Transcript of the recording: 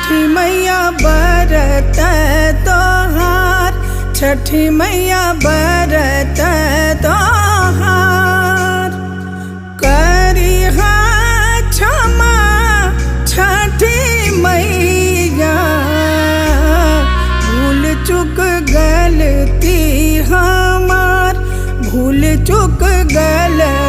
छठी मैया बरत तोहार, छठी मैया बरत तोहार। करिहा क्षमा छठी मैया, भूल चूक गलती हमार, भूल चूक गलती